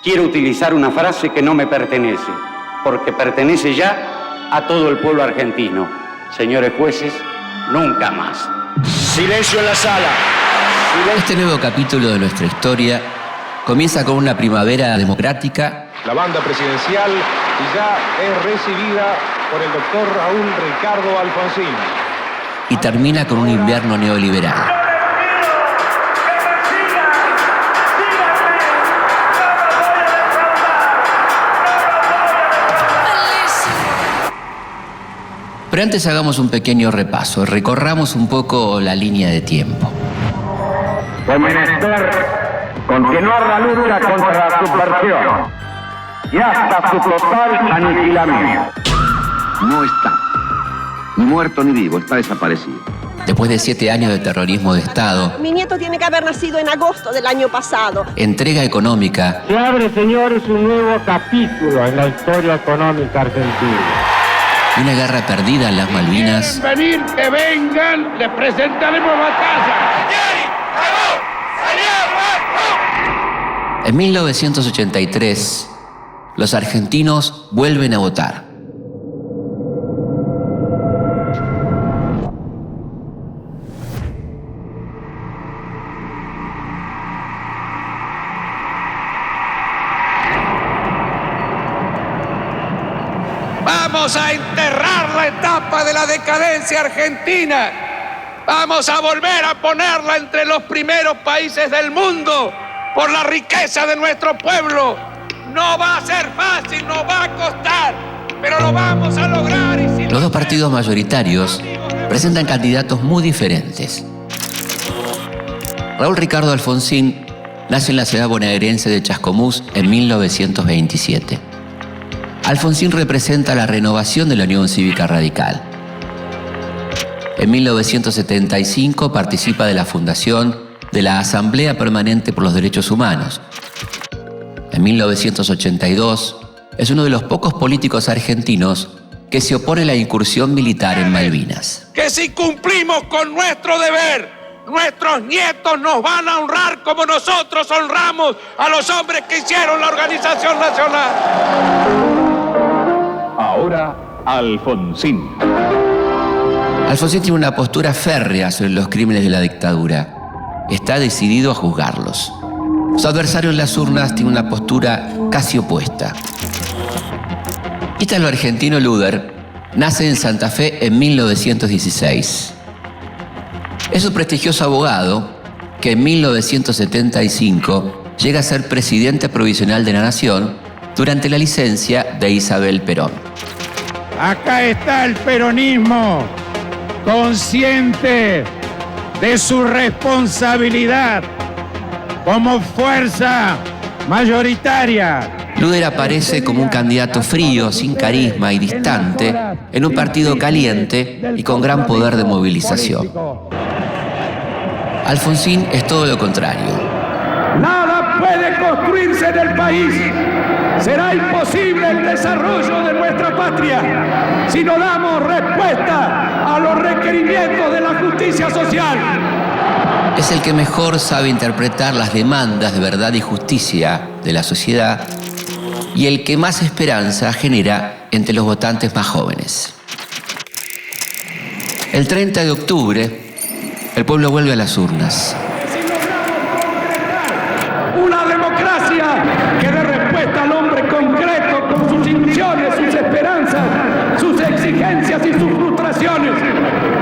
Quiero utilizar una frase que no me pertenece, porque pertenece ya a todo el pueblo argentino. Señores jueces, nunca más. Silencio en la sala. Este nuevo capítulo de nuestra historia comienza con una primavera democrática. La banda presidencial ya es recibida por el doctor Raúl Ricardo Alfonsín. Y termina con un invierno neoliberal. Pero antes hagamos un pequeño repaso, recorramos un poco la línea de tiempo. Fue menester continuar la lucha contra la subversión y hasta su total aniquilamiento. No está, ni muerto ni vivo, está desaparecido. Después de 7 años de terrorismo de Estado, mi nieto tiene que haber nacido en agosto del año pasado. Entrega económica. Se abre, señores, un nuevo capítulo en la historia económica argentina. Una guerra perdida en las Malvinas. Quieren venir, que vengan, les presentaremos batalla. En 1983, los argentinos vuelven a votar. Vamos a enterrar la etapa de la decadencia argentina. Vamos a volver a ponerla entre los primeros países del mundo por la riqueza de nuestro pueblo. No va a ser fácil, nos va a costar, pero lo vamos a lograr. Los dos partidos mayoritarios presentan candidatos muy diferentes. Raúl Ricardo Alfonsín nace en la ciudad bonaerense de Chascomús en 1927. Alfonsín representa la renovación de la Unión Cívica Radical. En 1975 participa de la fundación de la Asamblea Permanente por los Derechos Humanos. En 1982 es uno de los pocos políticos argentinos que se opone a la incursión militar en Malvinas. Que si cumplimos con nuestro deber, nuestros nietos nos van a honrar como nosotros honramos a los hombres que hicieron la Organización Nacional. Ahora, Alfonsín. Alfonsín tiene una postura férrea sobre los crímenes de la dictadura. Está decidido a juzgarlos. Su adversario en las urnas tiene una postura casi opuesta. Ítalo argentino Luder nace en Santa Fe en 1916. Es un prestigioso abogado que en 1975 llega a ser presidente provisional de la Nación durante la licencia de Isabel Perón. Acá está el peronismo, consciente de su responsabilidad como fuerza mayoritaria. Luder aparece como un candidato frío, sin carisma y distante, en un partido caliente y con gran poder de movilización. Alfonsín es todo lo contrario. Nada puede construirse en el país. Será imposible el desarrollo de nuestra patria si no damos respuesta a los requerimientos de la justicia social. Es el que mejor sabe interpretar las demandas de verdad y justicia de la sociedad y el que más esperanza genera entre los votantes más jóvenes. El 30 de octubre, el pueblo vuelve a las urnas. Una democracia que dé respuesta al hombre concreto con sus ilusiones, sus esperanzas, sus exigencias y sus frustraciones.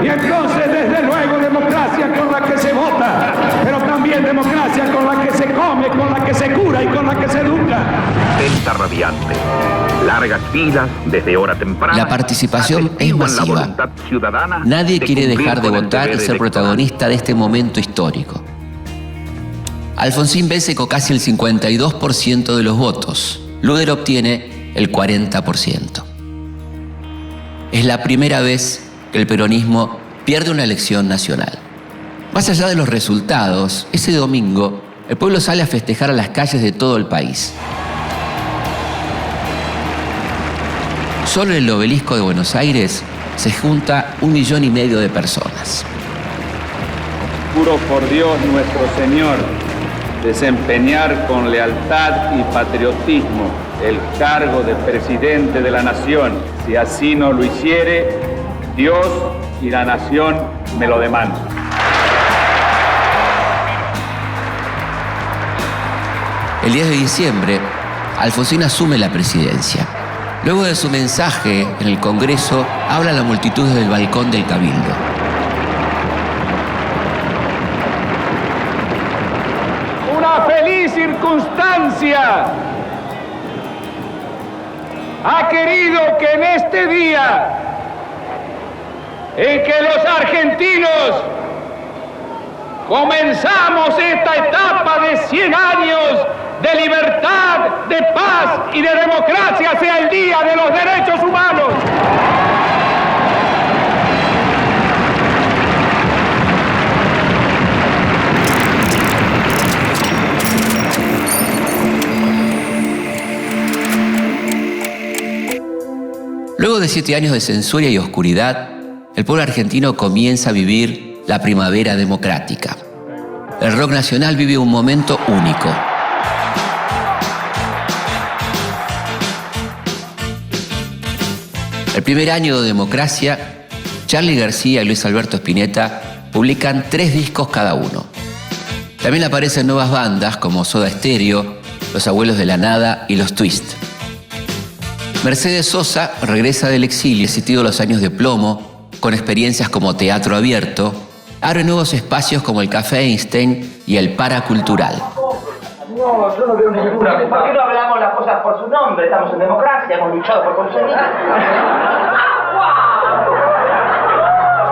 Y entonces, desde luego, democracia con la que se vota, pero también democracia con la que se come, con la que se cura y con la que se educa. Delta radiante. Largas filas desde hora temprana. La participación es masiva. Nadie quiere dejar de votar y ser protagonista de este momento histórico. Alfonsín vence con casi el 52% de los votos. Luder obtiene el 40%. Es la primera vez que el peronismo pierde una elección nacional. Más allá de los resultados, ese domingo el pueblo sale a festejar a las calles de todo el país. Solo en el Obelisco de Buenos Aires se junta 1,5 millones de personas. Juro por Dios nuestro Señor desempeñar con lealtad y patriotismo el cargo de presidente de la nación. Si así no lo hiciere, Dios y la nación me lo demandan. El 10 de diciembre, Alfonsín asume la presidencia. Luego de su mensaje en el Congreso, habla a la multitud desde el balcón del Cabildo. Una feliz circunstancia ha querido que en este día en que los argentinos comenzamos esta etapa de 100 años de libertad, de paz y de democracia, sea el Día de los Derechos Humanos. Luego de 7 años de censura y oscuridad, el pueblo argentino comienza a vivir la primavera democrática. El rock nacional vive un momento único. El primer año de democracia, Charly García y Luis Alberto Spinetta publican 3 discos cada uno. También aparecen nuevas bandas como Soda Stereo, Los Abuelos de la Nada y Los Twist. Mercedes Sosa regresa del exilio asistido a los años de plomo, con experiencias como Teatro Abierto, abre nuevos espacios como el Café Einstein y el Paracultural. No, yo no veo ninguna. ¿Por qué no hablamos las cosas por su nombre? Estamos en democracia, hemos luchado por conseguir.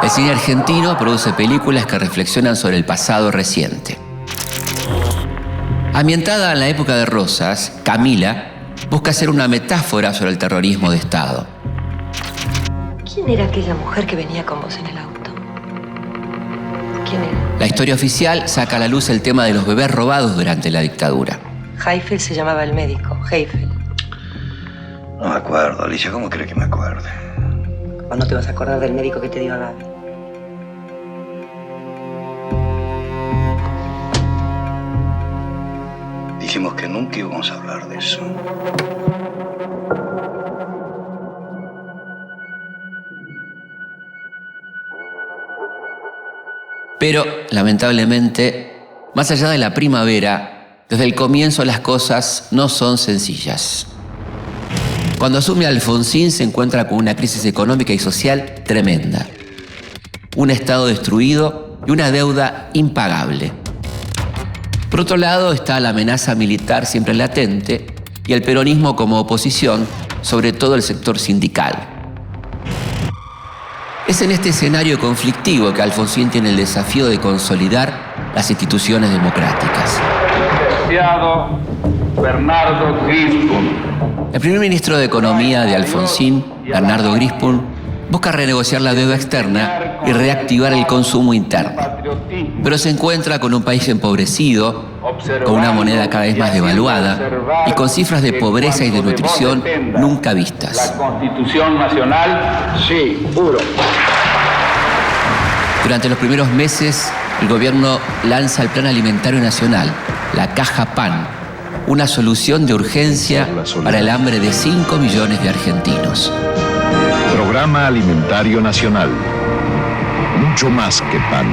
El cine argentino produce películas que reflexionan sobre el pasado reciente. Ambientada en la época de Rosas, Camila busca hacer una metáfora sobre el terrorismo de Estado. ¿Quién era aquella mujer que venía con vos en el auto? ¿Quién era? La historia oficial saca a la luz el tema de los bebés robados durante la dictadura. Heifel se llamaba el médico, Heifel. No me acuerdo, Alicia, ¿cómo crees que me acuerde? ¿Cuándo te vas a acordar del médico que te dio a Gaby? Dijimos que nunca íbamos a hablar de eso. Pero, lamentablemente, más allá de la primavera, desde el comienzo las cosas no son sencillas. Cuando asume Alfonsín se encuentra con una crisis económica y social tremenda. Un Estado destruido y una deuda impagable. Por otro lado está la amenaza militar siempre latente y el peronismo como oposición, sobre todo el sector sindical. Es en este escenario conflictivo que Alfonsín tiene el desafío de consolidar las instituciones democráticas. Licenciado Bernardo Grispun. El primer ministro de Economía de Alfonsín, Bernardo Grispun, busca renegociar la deuda externa y reactivar el consumo interno. Pero se encuentra con un país empobrecido, con una moneda cada vez más devaluada y con cifras de pobreza y de nutrición nunca vistas. La Constitución Nacional, sí, puro. Durante los primeros meses, el gobierno lanza el Plan Alimentario Nacional, la Caja PAN, una solución de urgencia para el hambre de 5 millones de argentinos. Programa Alimentario Nacional. Mucho más que pan.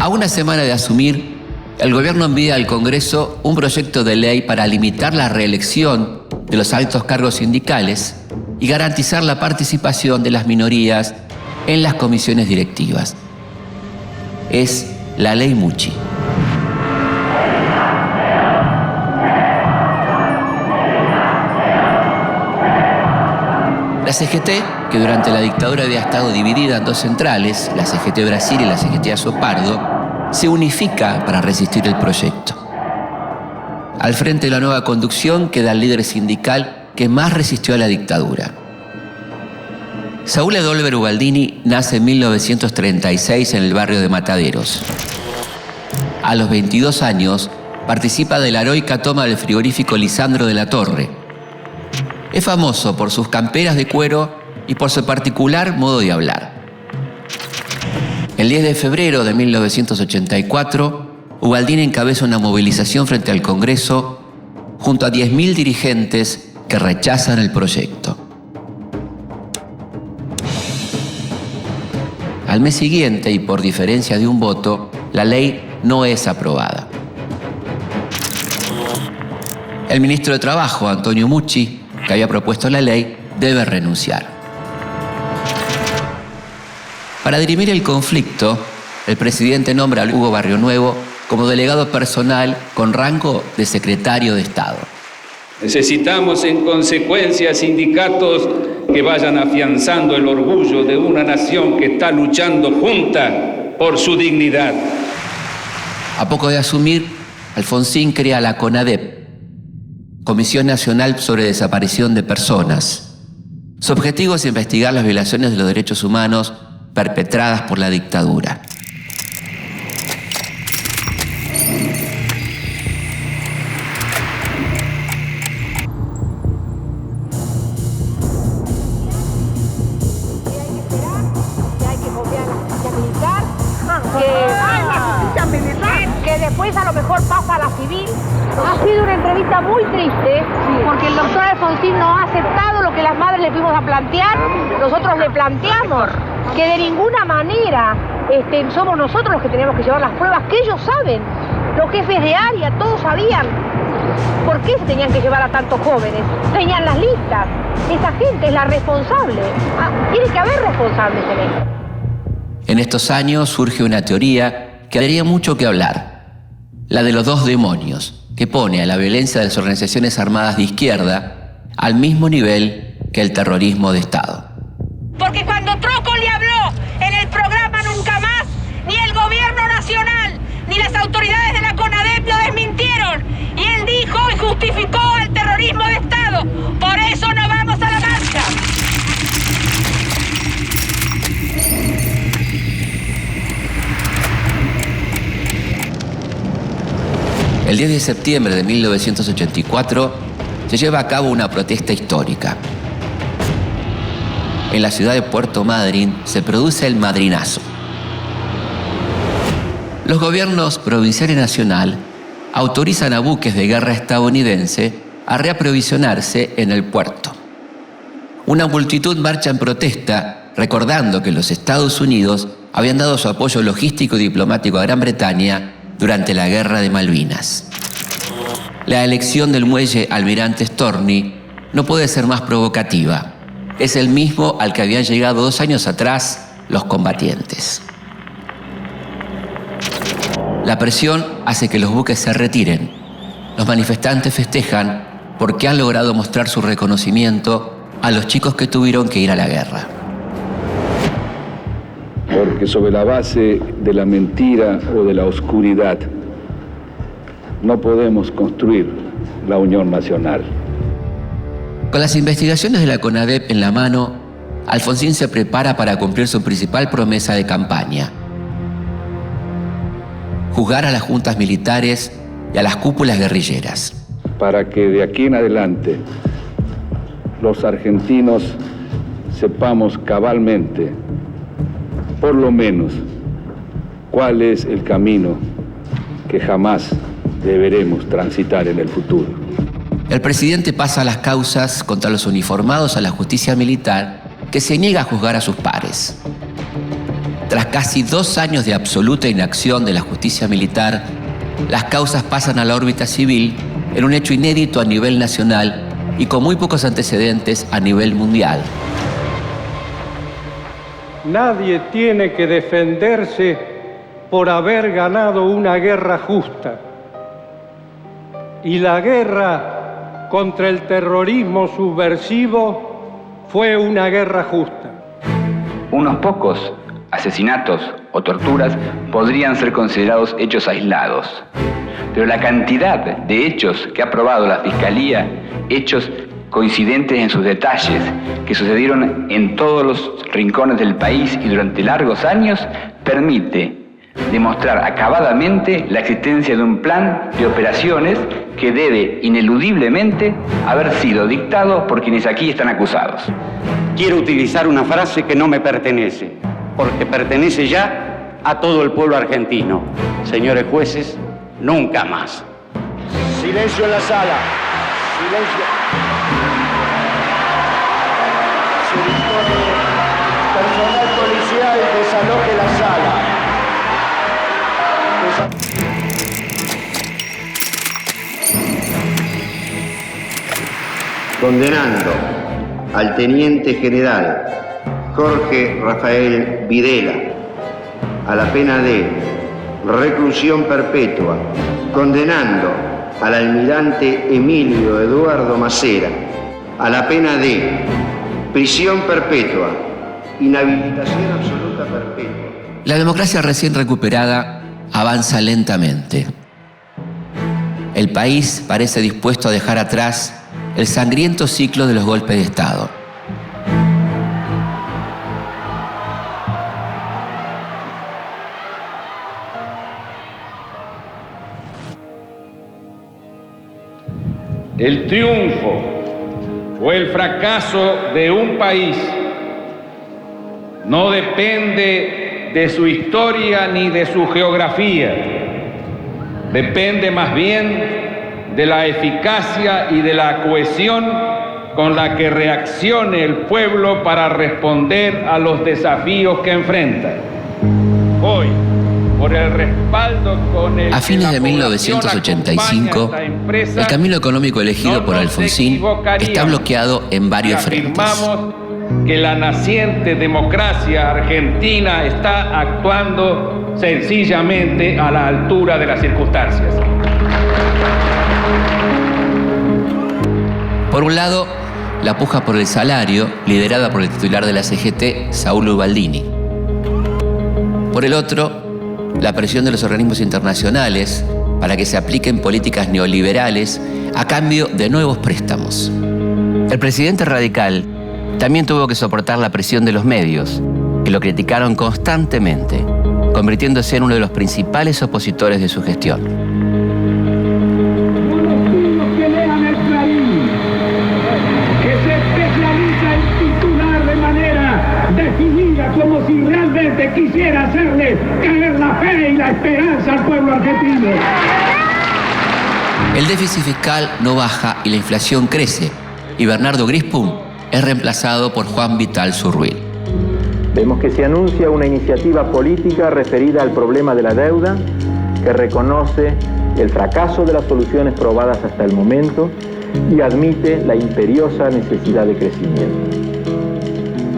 A una semana de asumir, el gobierno envía al Congreso un proyecto de ley para limitar la reelección de los altos cargos sindicales y garantizar la participación de las minorías en las comisiones directivas. Es la Ley Mucci. La CGT, que durante la dictadura había estado dividida en 2 centrales, la CGT Brasil y la CGT Azopardo, se unifica para resistir el proyecto. Al frente de la nueva conducción queda el líder sindical que más resistió a la dictadura. Saúl Adolver Ubaldini nace en 1936 en el barrio de Mataderos. A los 22 años participa de la heroica toma del frigorífico Lisandro de la Torre. Es famoso por sus camperas de cuero y por su particular modo de hablar. El 10 de febrero de 1984 Ubaldini encabeza una movilización frente al Congreso junto a 10.000 dirigentes que rechazan el proyecto. Al mes siguiente, y por diferencia de un voto, la ley no es aprobada. El ministro de Trabajo, Antonio Mucci, que había propuesto la ley, debe renunciar. Para dirimir el conflicto, el presidente nombra a Hugo Barrionuevo como delegado personal con rango de secretario de Estado. Necesitamos, en consecuencia, sindicatos que vayan afianzando el orgullo de una nación que está luchando junta por su dignidad. A poco de asumir, Alfonsín crea la CONADEP, Comisión Nacional sobre Desaparición de Personas. Su objetivo es investigar las violaciones de los derechos humanos perpetradas por la dictadura. Que después a lo mejor pasa a la civil. Ha sido una entrevista muy triste porque el doctor Alfonsín no ha aceptado lo que las madres le fuimos a plantear. Nosotros le planteamos que de ninguna manera somos nosotros los que tenemos que llevar las pruebas, que ellos saben. Los jefes de área, todos sabían por qué se tenían que llevar a tantos jóvenes. Tenían las listas. Esa gente es la responsable. Tiene que haber responsables en esto. En estos años surge una teoría que daría mucho que hablar, la de los dos demonios, que pone a la violencia de las organizaciones armadas de izquierda al mismo nivel que el terrorismo de Estado. Porque cuando Troco le habló en el programa Nunca Más, ni el gobierno nacional ni las autoridades de la CONADEP lo desmintieron, y él dijo y justificó el terrorismo de Estado. Por eso no vamos a la marcha. El 10 de septiembre de 1984 se lleva a cabo una protesta histórica. En la ciudad de Puerto Madryn se produce el Madrinazo. Los gobiernos provincial y nacional autorizan a buques de guerra estadounidense a reaprovisionarse en el puerto. Una multitud marcha en protesta, recordando que los Estados Unidos habían dado su apoyo logístico y diplomático a Gran Bretaña durante la Guerra de Malvinas. La elección del muelle Almirante Storni no puede ser más provocativa. Es el mismo al que habían llegado 2 años atrás los combatientes. La presión hace que los buques se retiren. Los manifestantes festejan porque han logrado mostrar su reconocimiento a los chicos que tuvieron que ir a la guerra. Porque sobre la base de la mentira o de la oscuridad no podemos construir la unión nacional. Con las investigaciones de la CONADEP en la mano, Alfonsín se prepara para cumplir su principal promesa de campaña: juzgar a las juntas militares y a las cúpulas guerrilleras. Para que de aquí en adelante los argentinos sepamos cabalmente, por lo menos, cuál es el camino que jamás deberemos transitar en el futuro. El presidente pasa las causas contra los uniformados a la justicia militar, que se niega a juzgar a sus pares. Tras casi 2 años de absoluta inacción de la justicia militar, las causas pasan a la órbita civil en un hecho inédito a nivel nacional y con muy pocos antecedentes a nivel mundial. Nadie tiene que defenderse por haber ganado una guerra justa. Y la guerra contra el terrorismo subversivo fue una guerra justa. Unos pocos asesinatos o torturas podrían ser considerados hechos aislados, pero la cantidad de hechos que ha probado la Fiscalía, hechos coincidentes en sus detalles, que sucedieron en todos los rincones del país y durante largos años, permite demostrar acabadamente la existencia de un plan de operaciones que debe ineludiblemente haber sido dictado por quienes aquí están acusados. Quiero utilizar una frase que no me pertenece, porque pertenece ya a todo el pueblo argentino. Señores jueces, nunca más. Silencio en la sala. Silencio. Se dispone personal policial desaloje la sala. Condenando al teniente general Jorge Rafael Videla a la pena de reclusión perpetua, condenando al almirante Emilio Eduardo Macera a la pena de prisión perpetua, inhabilitación absoluta perpetua. La democracia recién recuperada avanza lentamente. El país parece dispuesto a dejar atrás el sangriento ciclo de los golpes de Estado. El triunfo o el fracaso de un país no depende de su historia ni de su geografía. Depende más bien de la eficacia y de la cohesión con la que reaccione el pueblo para responder a los desafíos que enfrenta. Hoy, por el respaldo con el a fines de 1985, el camino económico elegido por Alfonsín está bloqueado en varios frentes. Afirmamos que la naciente democracia argentina está actuando sencillamente a la altura de las circunstancias. Por un lado, la puja por el salario, liderada por el titular de la CGT, Saúl Ubaldini. Por el otro, la presión de los organismos internacionales para que se apliquen políticas neoliberales a cambio de nuevos préstamos. El presidente radical también tuvo que soportar la presión de los medios, que lo criticaron constantemente, convirtiéndose en uno de los principales opositores de su gestión. Como si realmente quisiera hacerle caer la fe y la esperanza al pueblo argentino. El déficit fiscal no baja y la inflación crece, y Bernardo Grispum es reemplazado por Juan Vital Zurruil. Vemos que se anuncia una iniciativa política referida al problema de la deuda, que reconoce el fracaso de las soluciones probadas hasta el momento y admite la imperiosa necesidad de crecimiento.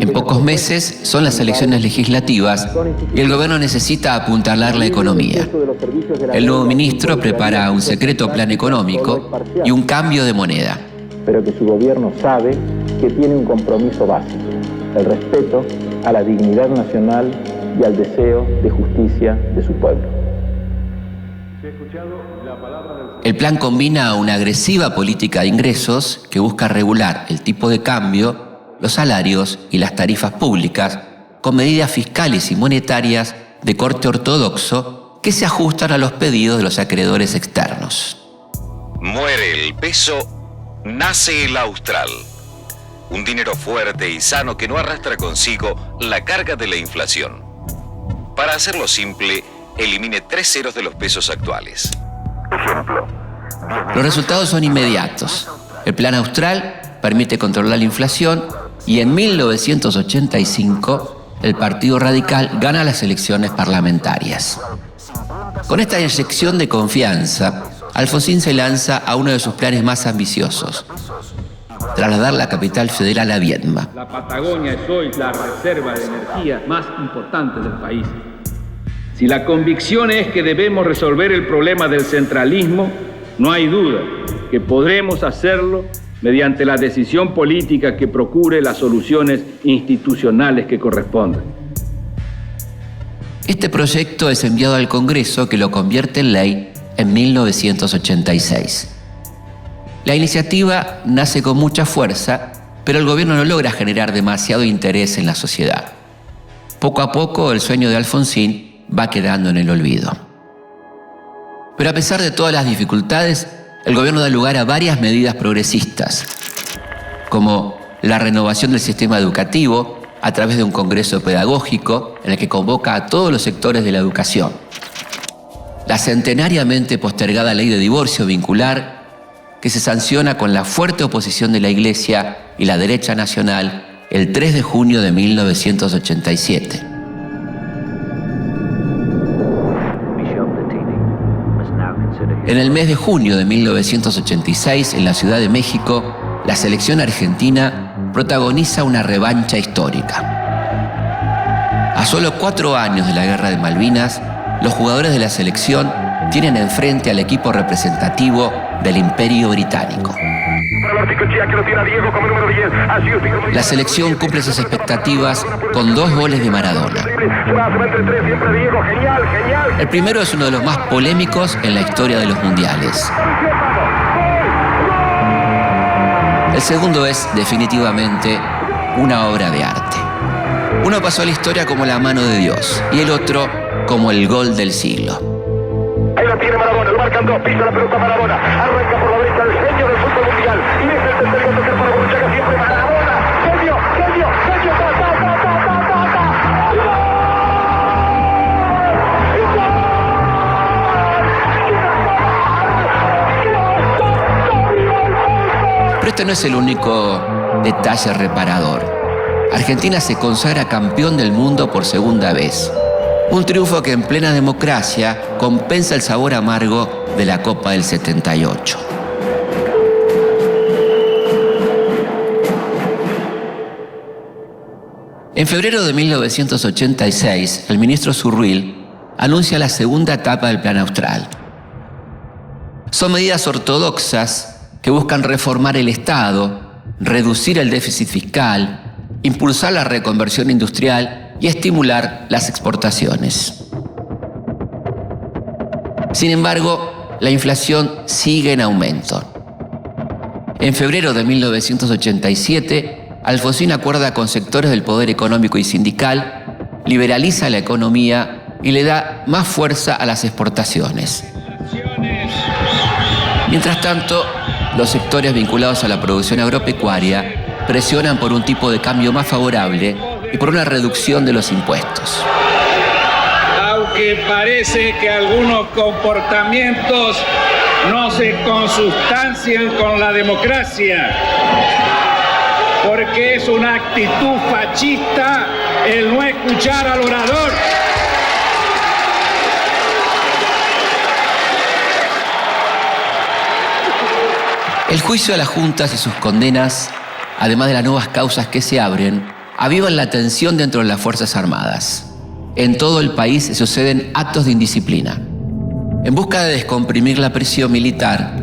En pocos meses son las elecciones legislativas y el gobierno necesita apuntalar la economía. El nuevo ministro prepara un secreto plan económico y un cambio de moneda. Pero que su gobierno sabe que tiene un compromiso básico, el respeto a la dignidad nacional y al deseo de justicia de su pueblo. El plan combina una agresiva política de ingresos que busca regular el tipo de cambio, los salarios y las tarifas públicas, con medidas fiscales y monetarias de corte ortodoxo que se ajustan a los pedidos de los acreedores externos. Muere el peso, nace el austral. Un dinero fuerte y sano que no arrastra consigo la carga de la inflación. Para hacerlo simple, elimine 3 ceros de los pesos actuales. Ejemplo. Los resultados son inmediatos. El plan austral permite controlar la inflación y en 1985 el Partido Radical gana las elecciones parlamentarias. Con esta inyección de confianza, Alfonsín se lanza a uno de sus planes más ambiciosos: trasladar la capital federal a Viedma. La Patagonia es hoy la reserva de energía más importante del país. Si la convicción es que debemos resolver el problema del centralismo, no hay duda que podremos hacerlo mediante la decisión política que procure las soluciones institucionales que correspondan. Este proyecto es enviado al Congreso, que lo convierte en ley en 1986. La iniciativa nace con mucha fuerza, pero el gobierno no logra generar demasiado interés en la sociedad. Poco a poco, el sueño de Alfonsín va quedando en el olvido. Pero a pesar de todas las dificultades, el gobierno da lugar a varias medidas progresistas, como la renovación del sistema educativo a través de un congreso pedagógico en el que convoca a todos los sectores de la educación, la centenariamente postergada ley de divorcio vincular, que se sanciona con la fuerte oposición de la Iglesia y la derecha nacional el 3 de junio de 1987. En el mes de junio de 1986, en la Ciudad de México, la selección argentina protagoniza una revancha histórica. A solo 4 años de la Guerra de Malvinas, los jugadores de la selección tienen enfrente al equipo representativo del Imperio Británico. La selección cumple sus expectativas con 2 goles de Maradona. El primero es uno de los más polémicos en la historia de los mundiales. El segundo es definitivamente una obra de arte. Uno pasó a la historia como la mano de Dios y el otro como el gol del siglo. Ahí lo tiene Maradona, lo marcan 2, pisa la pelota Maradona, arranca por la derecha el genio del fútbol mundial, y es el tercer gol para Borruchaga, siempre Maradona, genio, Pero este no es el único detalle reparador. Argentina se consagra campeón del mundo por segunda vez. Un triunfo que en plena democracia compensa el sabor amargo de la Copa del 78. En febrero de 1986, el ministro Zurril anuncia la segunda etapa del Plan Austral. Son medidas ortodoxas que buscan reformar el Estado, reducir el déficit fiscal, impulsar la reconversión industrial y estimular las exportaciones. Sin embargo, la inflación sigue en aumento. En febrero de 1987, Alfonsín acuerda con sectores del poder económico y sindical, liberaliza la economía y le da más fuerza a las exportaciones. Mientras tanto, los sectores vinculados a la producción agropecuaria presionan por un tipo de cambio más favorable y por una reducción de los impuestos. Aunque parece que algunos comportamientos no se consustancian con la democracia, porque es una actitud fascista el no escuchar al orador. El juicio a las juntas y sus condenas, además de las nuevas causas que se abren, avivan la tensión dentro de las Fuerzas Armadas. En todo el país se suceden actos de indisciplina. En busca de descomprimir la presión militar,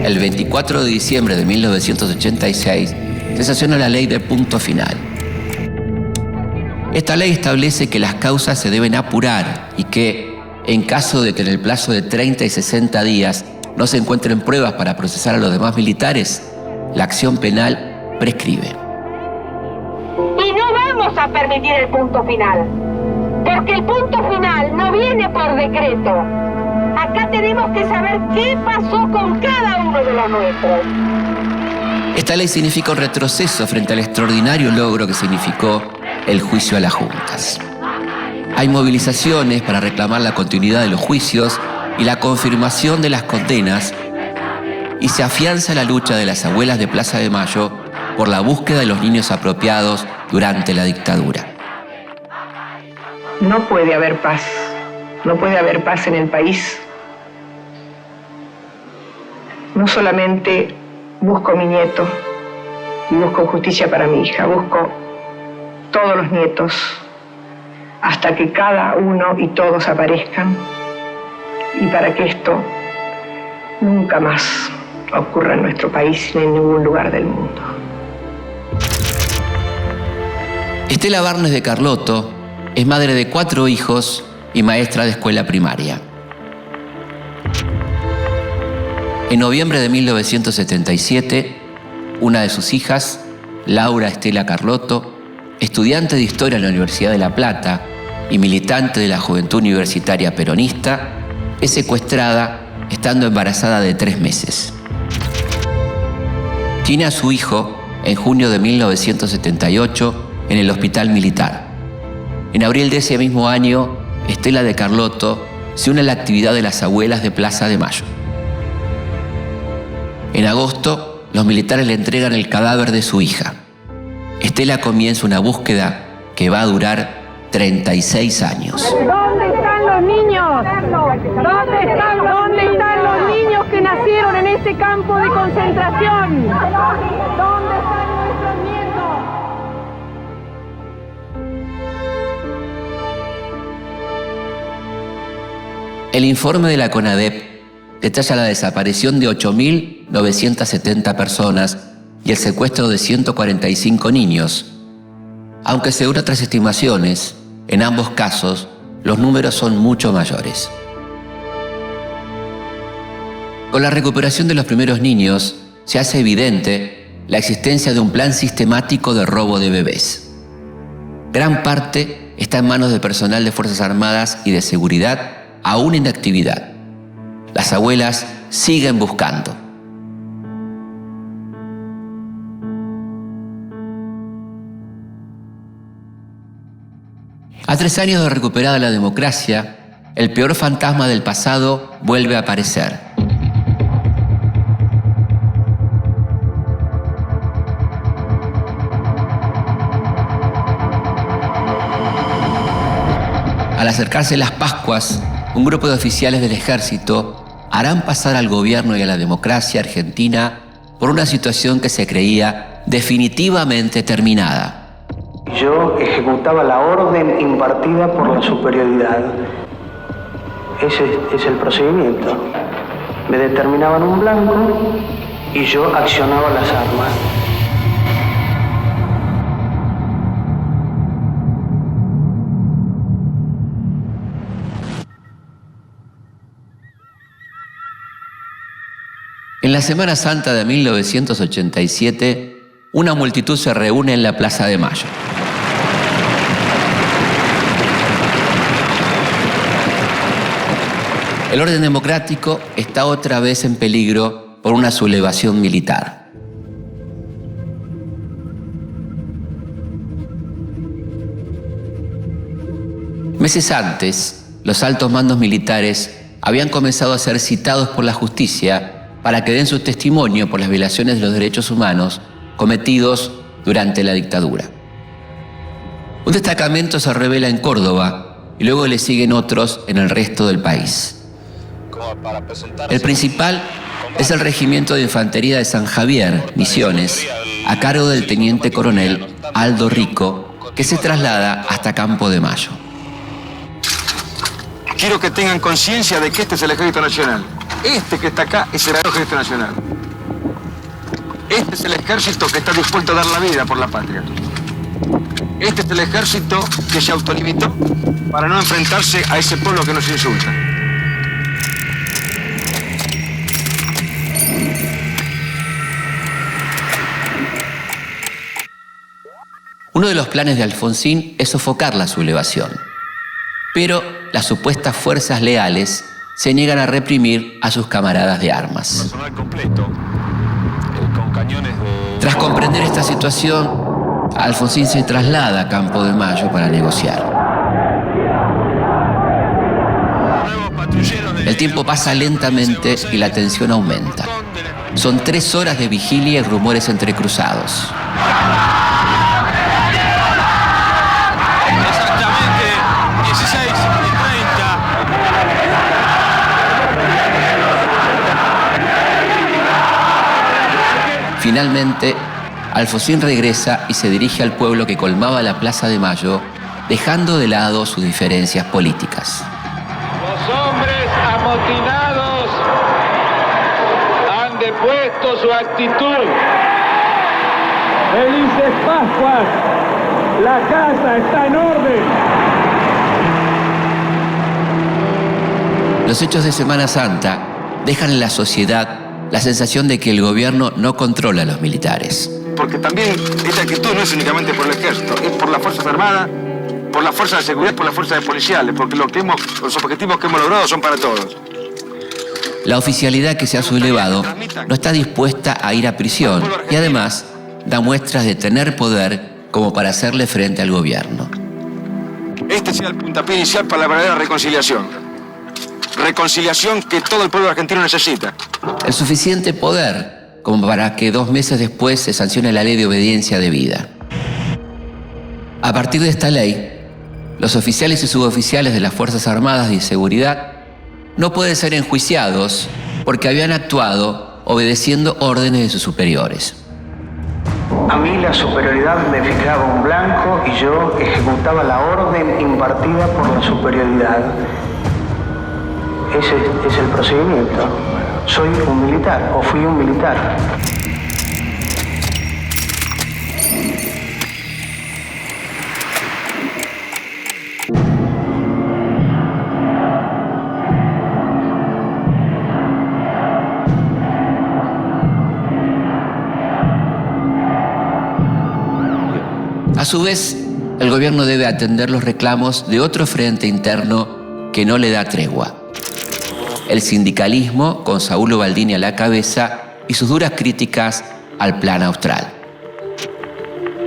el 24 de diciembre de 1986 se sanciona la ley de punto final. Esta ley establece que las causas se deben apurar y que, en caso de que en el plazo de 30 y 60 días no se encuentren pruebas para procesar a los demás militares, la acción penal prescribe. Y no vamos a permitir el punto final, porque el punto final no viene por decreto. Acá tenemos que saber qué pasó con cada uno de los nuestros. Esta ley significa un retroceso frente al extraordinario logro que significó el juicio a las juntas. Hay movilizaciones para reclamar la continuidad de los juicios y la confirmación de las condenas, y se afianza la lucha de las abuelas de Plaza de Mayo por la búsqueda de los niños apropiados durante la dictadura. No puede haber paz. No puede haber paz en el país. No solamente busco mi nieto y busco justicia para mi hija, busco todos los nietos hasta que cada uno y todos aparezcan, y para que esto nunca más ocurra en nuestro país ni en ningún lugar del mundo. Estela Barnes de Carlotto es madre de 4 hijos y maestra de escuela primaria. En noviembre de 1977, una de sus hijas, Laura Estela Carlotto, estudiante de Historia en la Universidad de La Plata y militante de la Juventud Universitaria Peronista, es secuestrada estando embarazada de 3 meses. Tiene a su hijo en junio de 1978 en el hospital militar. En abril de ese mismo año, Estela de Carlotto se une a la actividad de las abuelas de Plaza de Mayo. En agosto, los militares le entregan el cadáver de su hija. Estela comienza una búsqueda que va a durar 36 años. ¿Dónde están los niños? ¿Dónde están los niños que nacieron en este campo de concentración? ¿Dónde están nuestros nietos? El informe de la CONADEP detalla la desaparición de 8.970 personas y el secuestro de 145 niños. Aunque según otras estimaciones, en ambos casos, los números son mucho mayores. Con la recuperación de los primeros niños, se hace evidente la existencia de un plan sistemático de robo de bebés. Gran parte está en manos de personal de Fuerzas Armadas y de Seguridad, aún en actividad. Las abuelas siguen buscando. A 3 años de recuperada la democracia, el peor fantasma del pasado vuelve a aparecer. Al acercarse las Pascuas, un grupo de oficiales del ejército harán pasar al gobierno y a la democracia argentina por una situación que se creía definitivamente terminada. Yo ejecutaba la orden impartida por la superioridad. Ese es el procedimiento. Me determinaban un blanco y yo accionaba las armas. En la Semana Santa de 1987, una multitud se reúne en la Plaza de Mayo. El orden democrático está otra vez en peligro por una sublevación militar. Meses antes, los altos mandos militares habían comenzado a ser citados por la justicia para que den su testimonio por las violaciones de los derechos humanos cometidos durante la dictadura. Un destacamento se revela en Córdoba y luego le siguen otros en el resto del país. El principal es el Regimiento de Infantería de San Javier, Misiones, a cargo del teniente coronel Aldo Rico, que se traslada hasta Campo de Mayo. Quiero que tengan conciencia de que este es el Ejército Nacional. Este que está acá es el Ejército Nacional. Este es el ejército que está dispuesto a dar la vida por la patria. Este es el ejército que se autolimitó para no enfrentarse a ese pueblo que nos insulta. Uno de los planes de Alfonsín es sofocar la sublevación. Pero las supuestas fuerzas leales se niegan a reprimir a sus camaradas de armas. Personal completo, con cañones de... Tras comprender esta situación, Alfonsín se traslada a Campo de Mayo para negociar. El tiempo pasa lentamente y la tensión aumenta. Son 3 horas de vigilia y rumores entrecruzados. Finalmente, Alfonsín regresa y se dirige al pueblo que colmaba la Plaza de Mayo, dejando de lado sus diferencias políticas. Los hombres amotinados han depuesto su actitud. ¡Felices Pascuas! ¡La casa está en orden! Los hechos de Semana Santa dejan en la sociedad la sensación de que el gobierno no controla a los militares. Porque también esta actitud no es únicamente por el ejército, es por las Fuerzas Armadas, por las Fuerzas de Seguridad, por las Fuerzas policiales, porque los objetivos que hemos logrado son para todos. La oficialidad que se ha sublevado no está dispuesta a ir a prisión y además da muestras de tener poder como para hacerle frente al gobierno. Este sea el puntapié inicial para la verdadera reconciliación. reconciliación que todo el pueblo argentino necesita. El suficiente poder como para que 2 meses después se sancione la ley de obediencia debida. A partir de esta ley, los oficiales y suboficiales de las Fuerzas Armadas y de Seguridad no pueden ser enjuiciados porque habían actuado obedeciendo órdenes de sus superiores. A mí la superioridad me fijaba un blanco y yo ejecutaba la orden impartida por la superioridad. Ese es el procedimiento. Soy un militar o fui un militar. A su vez, el gobierno debe atender los reclamos de otro frente interno que no le da tregua. El sindicalismo, con Saúl Baldini a la cabeza, y sus duras críticas al Plan Austral.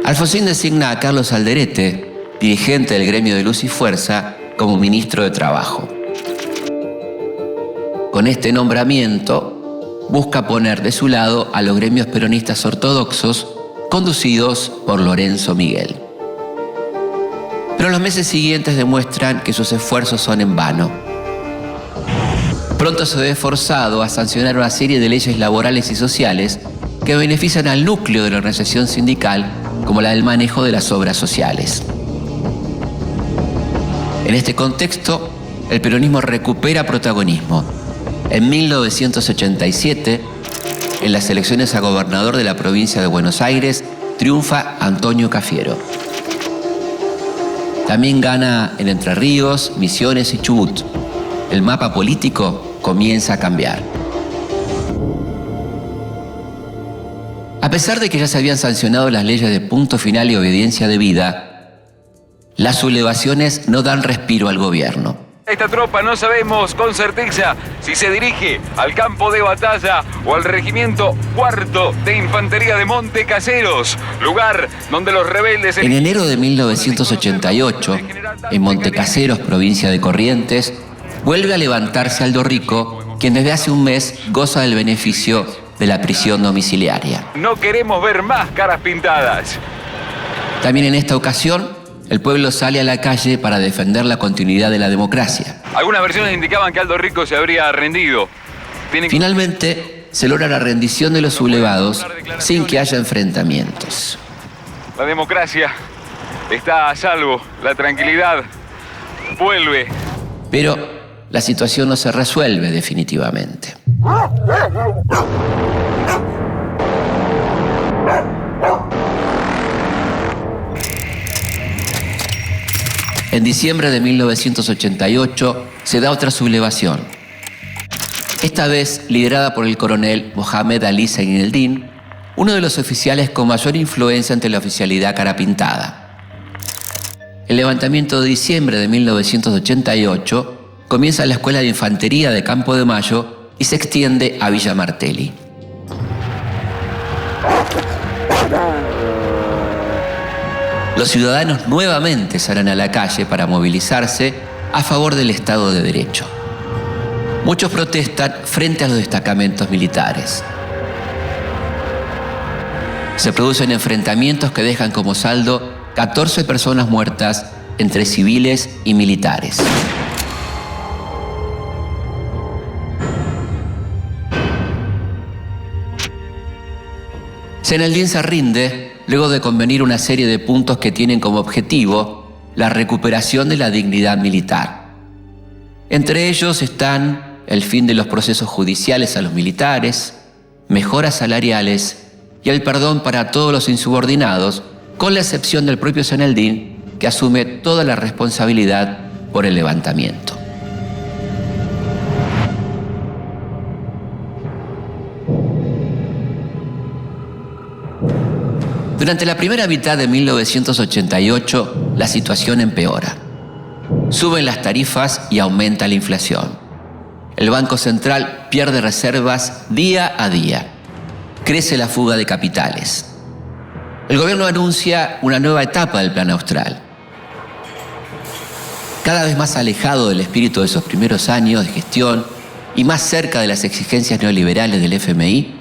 Alfonsín designa a Carlos Alderete, dirigente del gremio de Luz y Fuerza, como ministro de Trabajo. Con este nombramiento, busca poner de su lado a los gremios peronistas ortodoxos conducidos por Lorenzo Miguel. Pero los meses siguientes demuestran que sus esfuerzos son en vano. Pronto se ve forzado a sancionar una serie de leyes laborales y sociales que benefician al núcleo de la organización sindical, como la del manejo de las obras sociales. En este contexto, el peronismo recupera protagonismo. En 1987, en las elecciones a gobernador de la provincia de Buenos Aires, triunfa Antonio Cafiero. También gana en Entre Ríos, Misiones y Chubut. El mapa político comienza a cambiar. A pesar de que ya se habían sancionado las leyes de punto final y obediencia debida, las sublevaciones no dan respiro al gobierno. Esta tropa no sabemos con certeza si se dirige al campo de batalla o al regimiento 4º de Infantería de Monte Caseros, lugar donde los rebeldes... En enero de 1988, en Monte Caseros, provincia de Corrientes, vuelve a levantarse Aldo Rico, quien desde hace un mes goza del beneficio de la prisión domiciliaria. No queremos ver más caras pintadas. También en esta ocasión, el pueblo sale a la calle para defender la continuidad de la democracia. Algunas versiones indicaban que Aldo Rico se habría rendido. Finalmente, se logra la rendición de los sublevados sin que haya enfrentamientos. La democracia está a salvo, la tranquilidad vuelve. Pero la situación no se resuelve definitivamente. En diciembre de 1988 se da otra sublevación. Esta vez liderada por el coronel Mohamed Ali Zaineldin, uno de los oficiales con mayor influencia ante la oficialidad carapintada. El levantamiento de diciembre de 1988 comienza en la Escuela de Infantería de Campo de Mayo y se extiende a Villa Martelli. Los ciudadanos nuevamente salen a la calle para movilizarse a favor del Estado de Derecho. Muchos protestan frente a los destacamentos militares. Se producen enfrentamientos que dejan como saldo 14 personas muertas entre civiles y militares. Zaineldin se rinde luego de convenir una serie de puntos que tienen como objetivo la recuperación de la dignidad militar. Entre ellos están el fin de los procesos judiciales a los militares, mejoras salariales y el perdón para todos los insubordinados, con la excepción del propio Zaineldin, que asume toda la responsabilidad por el levantamiento. Durante la primera mitad de 1988, la situación empeora. Suben las tarifas y aumenta la inflación. El Banco Central pierde reservas día a día. Crece la fuga de capitales. El gobierno anuncia una nueva etapa del Plan Austral. Cada vez más alejado del espíritu de esos primeros años de gestión y más cerca de las exigencias neoliberales del FMI,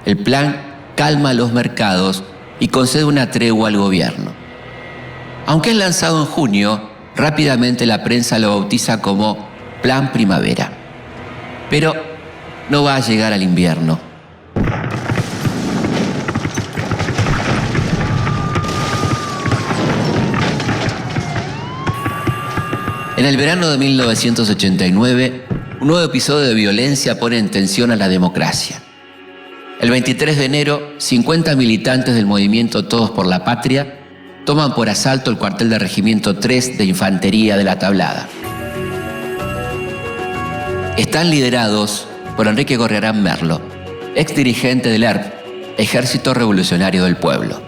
el plan calma los mercados y concede una tregua al gobierno. Aunque es lanzado en junio, rápidamente la prensa lo bautiza como Plan Primavera. Pero no va a llegar al invierno. En el verano de 1989, un nuevo episodio de violencia pone en tensión a la democracia. El 23 de enero, 50 militantes del movimiento Todos por la Patria toman por asalto el cuartel del Regimiento 3 de Infantería de la Tablada. Están liderados por Enrique Gorriarán Merlo, ex dirigente del ERP, Ejército Revolucionario del Pueblo.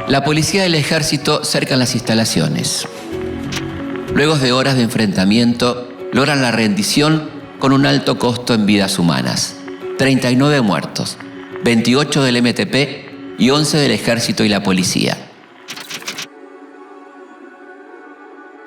La policía del ejército cercan las instalaciones. Luego de horas de enfrentamiento, logran la rendición con un alto costo en vidas humanas. 39 muertos, 28 del MTP y 11 del ejército y la policía.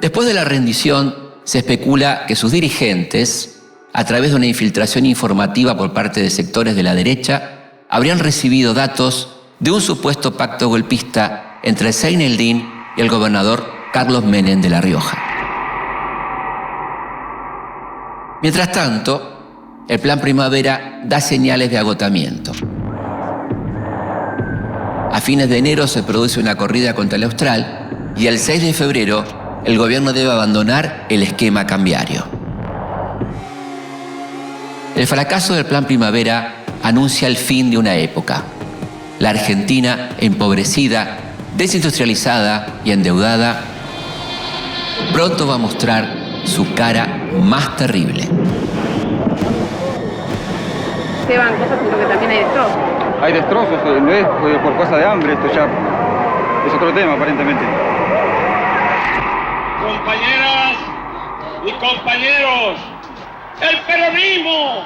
Después de la rendición, se especula que sus dirigentes, a través de una infiltración informativa por parte de sectores de la derecha, habrían recibido datos de un supuesto pacto golpista entre Seyneldin y el gobernador Carlos Menem de La Rioja. Mientras tanto, el Plan Primavera da señales de agotamiento. A fines de enero se produce una corrida contra el Austral y el 6 de febrero el gobierno debe abandonar el esquema cambiario. El fracaso del Plan Primavera anuncia el fin de una época. La Argentina, empobrecida, desindustrializada y endeudada, pronto va a mostrar su cara más terrible. Esteban, cosas porque también hay destrozos. Hay destrozos, no es por causa de hambre, esto ya es otro tema aparentemente. Compañeras y compañeros, el peronismo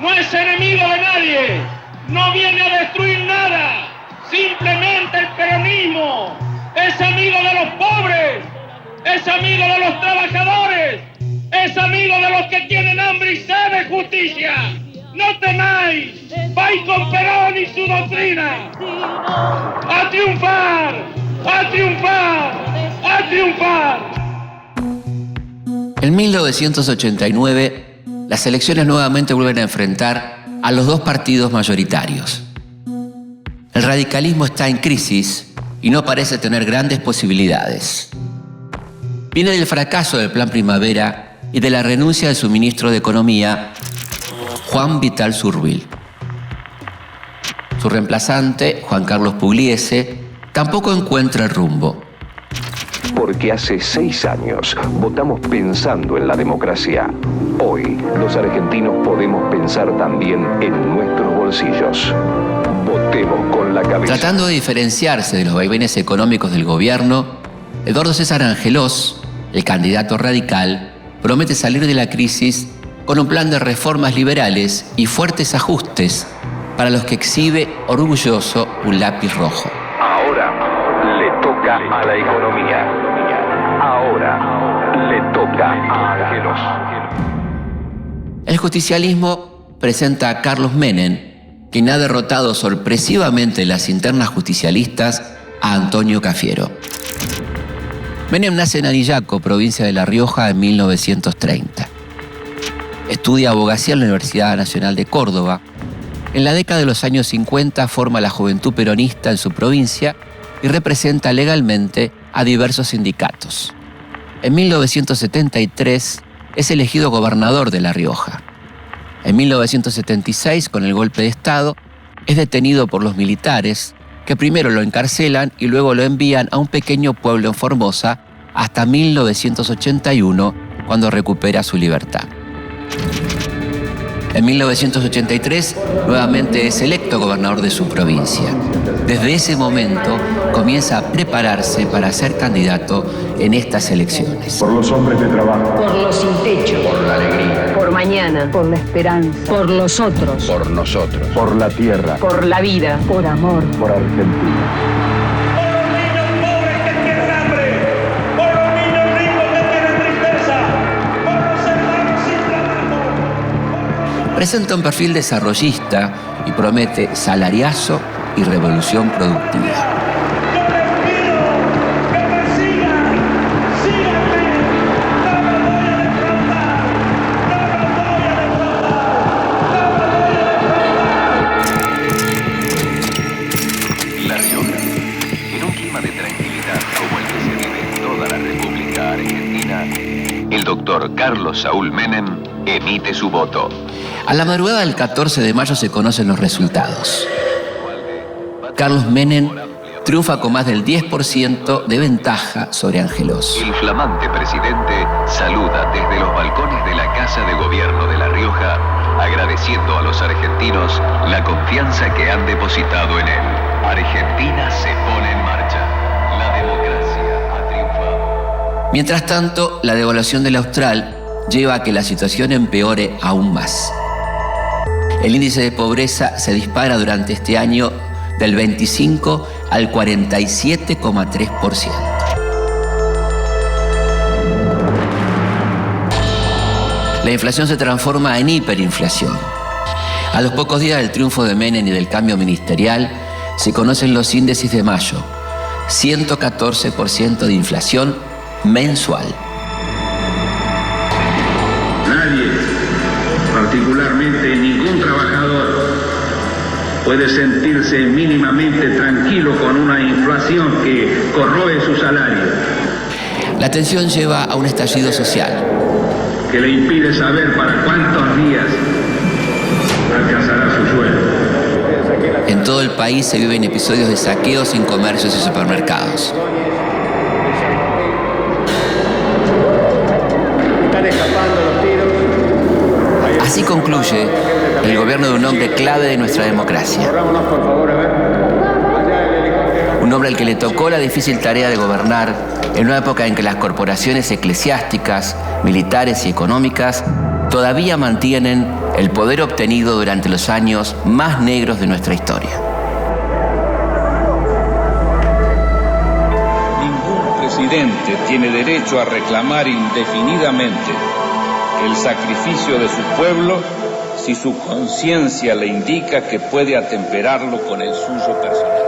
no es enemigo de nadie, no viene a destruir nada, simplemente el peronismo es amigo de los pobres, es amigo de los trabajadores, es amigo de los que tienen hambre y sed de justicia. No temáis, vais con Perón y su doctrina. ¡A triunfar! ¡A triunfar! ¡A triunfar! En 1989, las elecciones nuevamente vuelven a enfrentar a los dos partidos mayoritarios. El radicalismo está en crisis y no parece tener grandes posibilidades. Viene del fracaso del Plan Primavera y de la renuncia de su ministro de Economía, Juan Vital Survil. Su reemplazante, Juan Carlos Pugliese, tampoco encuentra el rumbo. Porque hace 6 años votamos pensando en la democracia. Hoy los argentinos podemos pensar también en nuestros bolsillos. Votemos con la cabeza. Tratando de diferenciarse de los vaivenes económicos del gobierno, Eduardo César Angelós, el candidato radical, promete salir de la crisis con un plan de reformas liberales y fuertes ajustes para los que exhibe orgulloso un lápiz rojo. Ahora le toca a la economía. Ahora le toca a Angelós. El justicialismo presenta a Carlos Menem, quien ha derrotado sorpresivamente en las internas justicialistas a Antonio Cafiero. Menem nace en Anillaco, provincia de La Rioja, en 1930. Estudia abogacía en la Universidad Nacional de Córdoba. En la década de los años 50 forma la Juventud Peronista en su provincia y representa legalmente a diversos sindicatos. En 1973 es elegido gobernador de La Rioja. En 1976, con el golpe de Estado, es detenido por los militares, que primero lo encarcelan y luego lo envían a un pequeño pueblo en Formosa hasta 1981, cuando recupera su libertad. En 1983, nuevamente es electo gobernador de su provincia. Desde ese momento, comienza a prepararse para ser candidato en estas elecciones. Por los hombres de trabajo. Por los sin techo. Por la alegría. Por mañana. Por la esperanza. Por los otros. Por nosotros. Por la tierra. Por la vida. Por amor. Por Argentina. Presenta un perfil desarrollista y promete salariazo y revolución productiva. La Rioja, en un clima de tranquilidad como el que se vive en toda la República Argentina, el doctor Carlos Saúl Menem emite su voto. A la madrugada del 14 de mayo se conocen los resultados. Carlos Menem triunfa con más del 10% de ventaja sobre Angelós. El flamante presidente saluda desde los balcones de la Casa de Gobierno de La Rioja, agradeciendo a los argentinos la confianza que han depositado en él. Argentina se pone en marcha. La democracia ha triunfado. Mientras tanto, la devaluación del austral lleva a que la situación empeore aún más. El índice de pobreza se dispara durante este año del 25 al 47,3%. La inflación se transforma en hiperinflación. A los pocos días del triunfo de Menem y del cambio ministerial, se conocen los índices de mayo. 114% de inflación mensual. Nadie, particularmente ningún trabajador, puede sentirse mínimamente tranquilo con una inflación que corroe su salario. La tensión lleva a un estallido social que le impide saber para cuántos días alcanzará su sueldo. En todo el país se viven episodios de saqueos en comercios y supermercados. Están escapando los tiros. Así concluye el gobierno de un hombre clave de nuestra democracia. Un hombre al que le tocó la difícil tarea de gobernar en una época en que las corporaciones eclesiásticas, militares y económicas todavía mantienen el poder obtenido durante los años más negros de nuestra historia. Ningún presidente tiene derecho a reclamar indefinidamente el sacrificio de su pueblo si su conciencia le indica que puede atemperarlo con el suyo personal.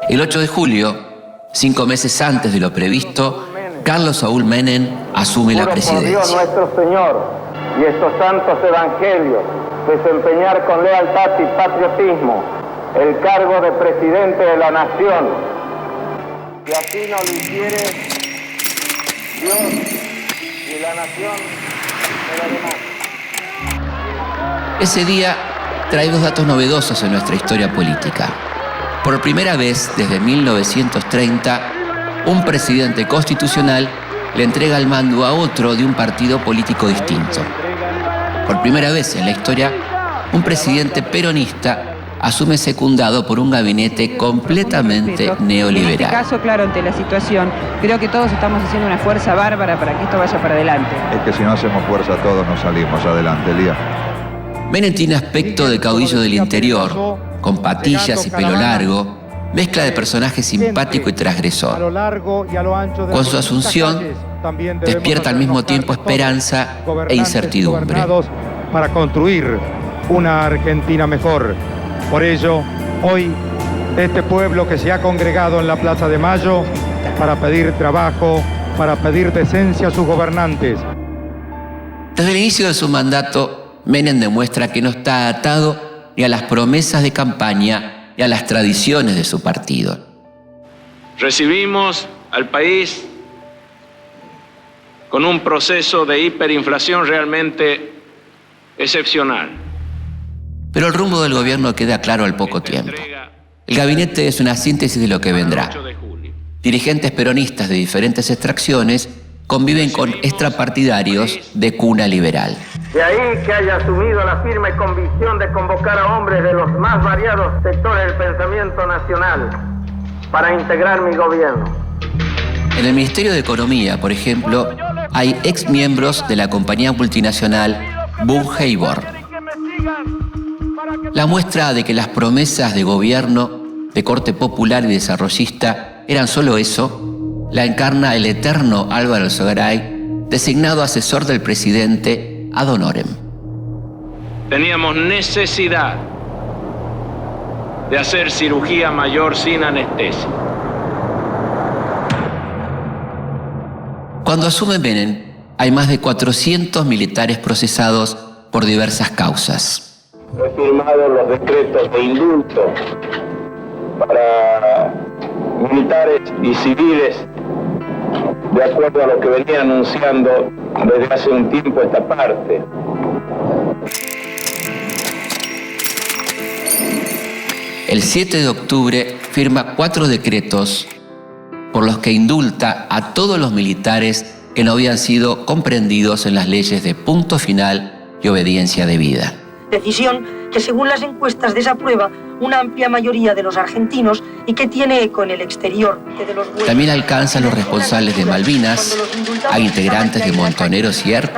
El 8 de julio, 5 meses antes de lo previsto, Carlos Saúl Menem asume la presidencia. Por Dios nuestro Señor y estos santos evangelios, desempeñar con lealtad y patriotismo el cargo de presidente de la nación. Si así no lo hiciere, Dios y la nación me daremos. Ese día trae dos datos novedosos en nuestra historia política. Por primera vez desde 1930, un presidente constitucional le entrega el mando a otro de un partido político distinto. Por primera vez en la historia, un presidente peronista asume secundado por un gabinete completamente neoliberal. En este caso, claro, ante la situación, creo que todos estamos haciendo una fuerza bárbara para que esto vaya para adelante. Es que si no hacemos fuerza todos no salimos adelante, Elías. Menem tiene aspecto de caudillo del interior, con patillas y pelo largo, mezcla de personaje simpático y transgresor. Con su asunción, despierta al mismo tiempo esperanza e incertidumbre. Para construir una Argentina mejor. Por ello, hoy, este pueblo que se ha congregado en la Plaza de Mayo para pedir trabajo, para pedir decencia a sus gobernantes. Desde el inicio de su mandato, Menem demuestra que no está atado ni a las promesas de campaña ni a las tradiciones de su partido. Recibimos al país con un proceso de hiperinflación realmente excepcional. Pero el rumbo del gobierno queda claro al poco tiempo. El gabinete es una síntesis de lo que vendrá. Dirigentes peronistas de diferentes extracciones conviven con extrapartidarios de cuna liberal. De ahí que haya asumido la firme convicción de convocar a hombres de los más variados sectores del pensamiento nacional para integrar mi gobierno. En el Ministerio de Economía, por ejemplo, hay exmiembros de la compañía multinacional Bunge-Ibor. La muestra de que las promesas de gobierno de corte popular y desarrollista eran solo eso, la encarna el eterno Álvaro Alzogaray designado asesor del presidente ad honorem. Teníamos necesidad de hacer cirugía mayor sin anestesia. Cuando asume Menem, hay más de 400 militares procesados por diversas causas. He firmado los decretos de indulto para militares y civiles de acuerdo a lo que venía anunciando desde hace un tiempo esta parte. El 7 de octubre firma 4 decretos por los que indulta a todos los militares que no habían sido comprendidos en las leyes de punto final y obediencia debida. Decisión que según las encuestas desaprueba una amplia mayoría de los argentinos y que tiene eco en el exterior. También alcanza a los responsables de Malvinas, a integrantes de Montoneros y ERP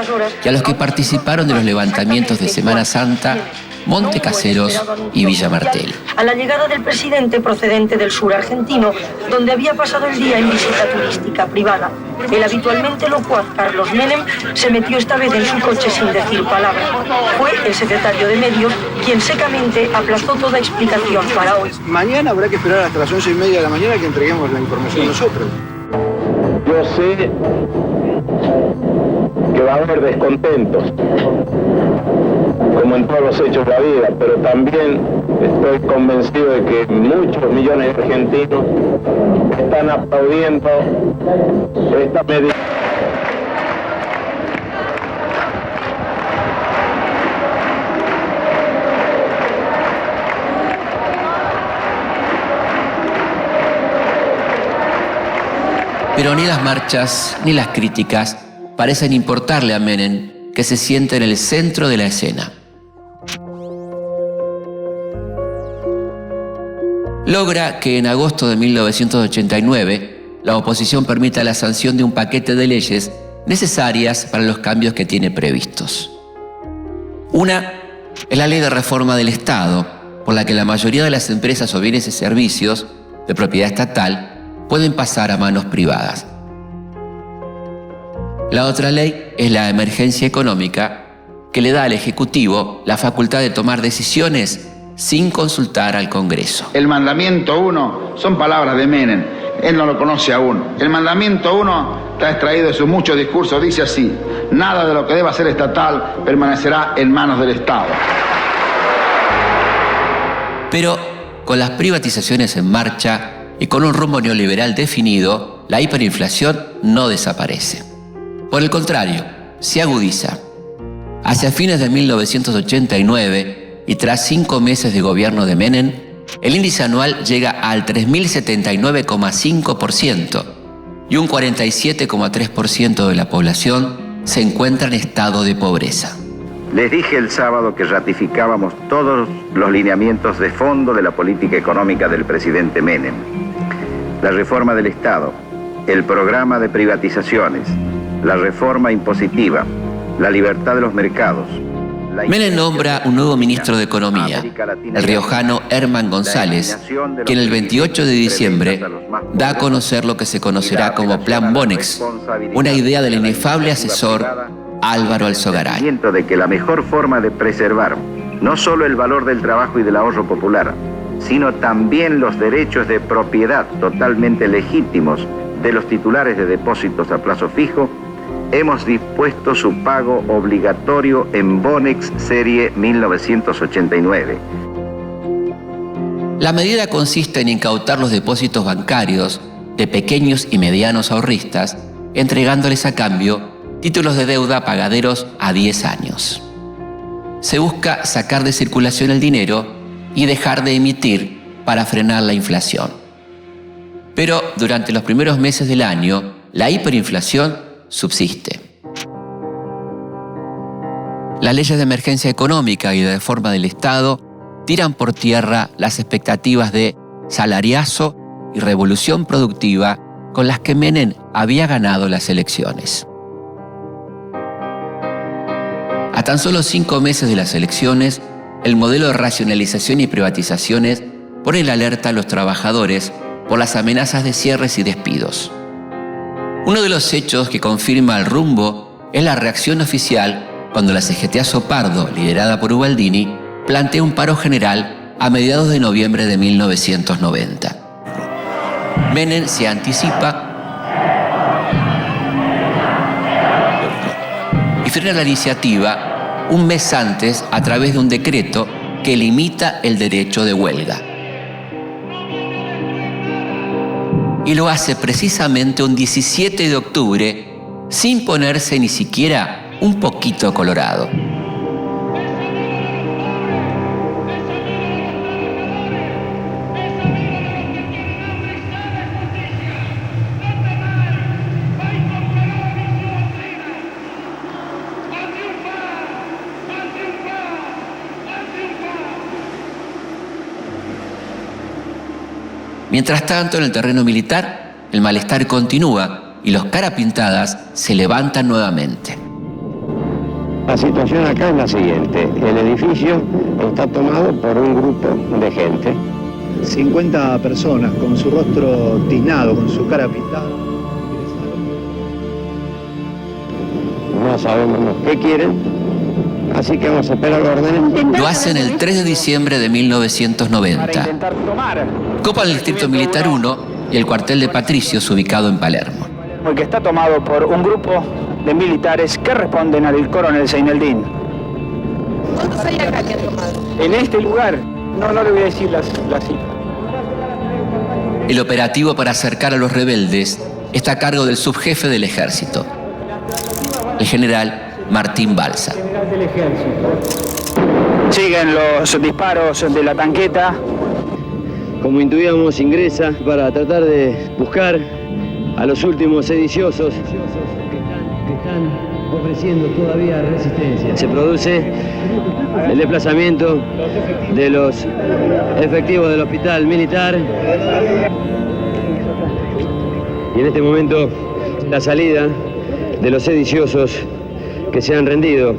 y a los que participaron de los levantamientos de Semana Santa, Monte Caseros y Villa Martelli. A la llegada del presidente procedente del sur argentino, donde había pasado el día en visita turística privada, el habitualmente locuaz Carlos Menem se metió esta vez en su coche sin decir palabra. Fue el secretario de Medios quien secamente aplazó toda explicación para hoy. Mañana habrá que esperar hasta las 11:30 de la mañana que entreguemos la información nosotros. Yo sé que va a haber descontentos, como en todos los hechos de la vida, pero también estoy convencido de que muchos millones de argentinos están aplaudiendo esta medida. Pero ni las marchas ni las críticas parecen importarle a Menem, que se siente en el centro de la escena. Logra que en agosto de 1989 la oposición permita la sanción de un paquete de leyes necesarias para los cambios que tiene previstos. Una es la Ley de Reforma del Estado, por la que la mayoría de las empresas o bienes y servicios de propiedad estatal pueden pasar a manos privadas. La otra ley es la emergencia económica, que le da al Ejecutivo la facultad de tomar decisiones sin consultar al Congreso. El mandamiento 1 son palabras de Menem, él no lo conoce aún. El mandamiento 1 está extraído de sus muchos discursos, dice así: nada de lo que deba ser estatal permanecerá en manos del Estado. Pero con las privatizaciones en marcha y con un rumbo neoliberal definido, la hiperinflación no desaparece. Por el contrario, se agudiza. Hacia fines de 1989, y tras 5 meses de gobierno de Menem, el índice anual llega al 3.079,5% y un 47,3% de la población se encuentra en estado de pobreza. Les dije el sábado que ratificábamos todos los lineamientos de fondo de la política económica del presidente Menem. La reforma del Estado, el programa de privatizaciones, la reforma impositiva, la libertad de los mercados. Menem nombra un nuevo ministro de Economía, el riojano Herman González, quien el 28 de diciembre da a conocer lo que se conocerá como Plan Bonex, una idea del inefable asesor Álvaro Alzogaray. De que la mejor forma de preservar no solo el valor del trabajo y del ahorro popular, sino también los derechos de propiedad totalmente legítimos de los titulares de depósitos a plazo fijo, hemos dispuesto su pago obligatorio en Bonex serie 1989. La medida consiste en incautar los depósitos bancarios de pequeños y medianos ahorristas, entregándoles a cambio títulos de deuda pagaderos a 10 años. Se busca sacar de circulación el dinero y dejar de emitir para frenar la inflación. Pero durante los primeros meses del año, la hiperinflación subsiste. Las leyes de emergencia económica y de reforma del Estado tiran por tierra las expectativas de salariazo y revolución productiva con las que Menem había ganado las elecciones. A tan solo 5 meses de las elecciones, el modelo de racionalización y privatizaciones pone en alerta a los trabajadores por las amenazas de cierres y despidos. Uno de los hechos que confirma el rumbo es la reacción oficial cuando la CGT Azopardo, liderada por Ubaldini, plantea un paro general a mediados de noviembre de 1990. Menem se anticipa y frena la iniciativa un mes antes a través de un decreto que limita el derecho de huelga. Y lo hace precisamente un 17 de octubre sin ponerse ni siquiera un poquito colorado. Mientras tanto, en el terreno militar, el malestar continúa y los carapintadas se levantan nuevamente. La situación acá es la siguiente. El edificio está tomado por un grupo de gente. 50 personas con su rostro tiznado, con su cara pintada. No sabemos qué quieren, así que vamos a esperar órdenes. Lo hacen el 3 de diciembre de 1990. Copan el Distrito Militar 1 y el cuartel de Patricios ubicado en Palermo. El que está tomado por un grupo de militares que responden al coronel Seineldin. ¿Cuántos hay acá que han tomado? En este lugar, no le voy a decir la cifra. El operativo para acercar a los rebeldes está a cargo del subjefe del ejército, el general Martín Balsa. Siguen los disparos de la tanqueta. Como intuíamos, ingresa para tratar de buscar a los últimos sediciosos que están ofreciendo todavía resistencia. Se produce el desplazamiento de los efectivos del hospital militar y en este momento la salida de los sediciosos que se han rendido.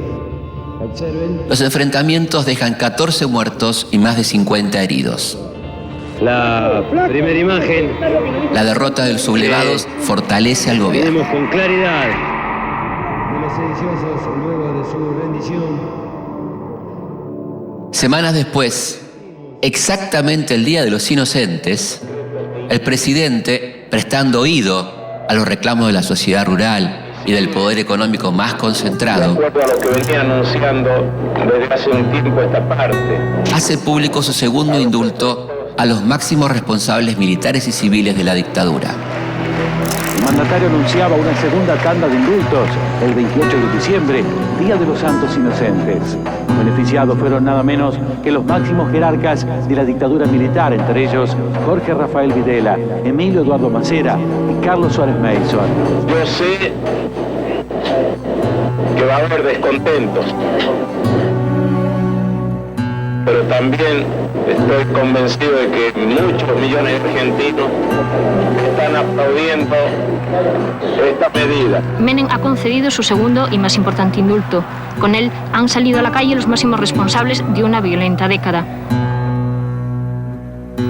Los enfrentamientos dejan 14 muertos y más de 50 heridos. La primera imagen. La derrota de los sublevados fortalece al gobierno. Tenemos con claridad de los sediciosos luego de su rendición. Semanas después, exactamente el Día de los Inocentes, el presidente, prestando oído a los reclamos de la sociedad rural y del poder económico más concentrado, de acuerdo a lo que venía anunciando desde hace un tiempo esta parte, hace público su segundo indulto a los máximos responsables militares y civiles de la dictadura. El mandatario anunciaba una segunda tanda de indultos el 28 de diciembre, Día de los Santos Inocentes. Beneficiados fueron nada menos que los máximos jerarcas de la dictadura militar, entre ellos Jorge Rafael Videla, Emilio Eduardo Macera y Carlos Suárez Mason. yo sé que va a haber descontentos, pero también estoy convencido de que muchos millones de argentinos están aplaudiendo esta medida. Menem ha concedido su segundo y más importante indulto. Con él han salido a la calle los máximos responsables de una violenta década.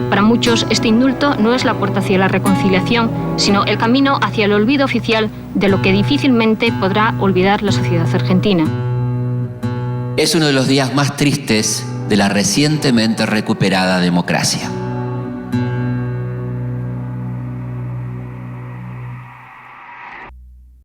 Para muchos, este indulto no es la puerta hacia la reconciliación, sino el camino hacia el olvido oficial de lo que difícilmente podrá olvidar la sociedad argentina. Es uno de los días más tristes de la recientemente recuperada democracia.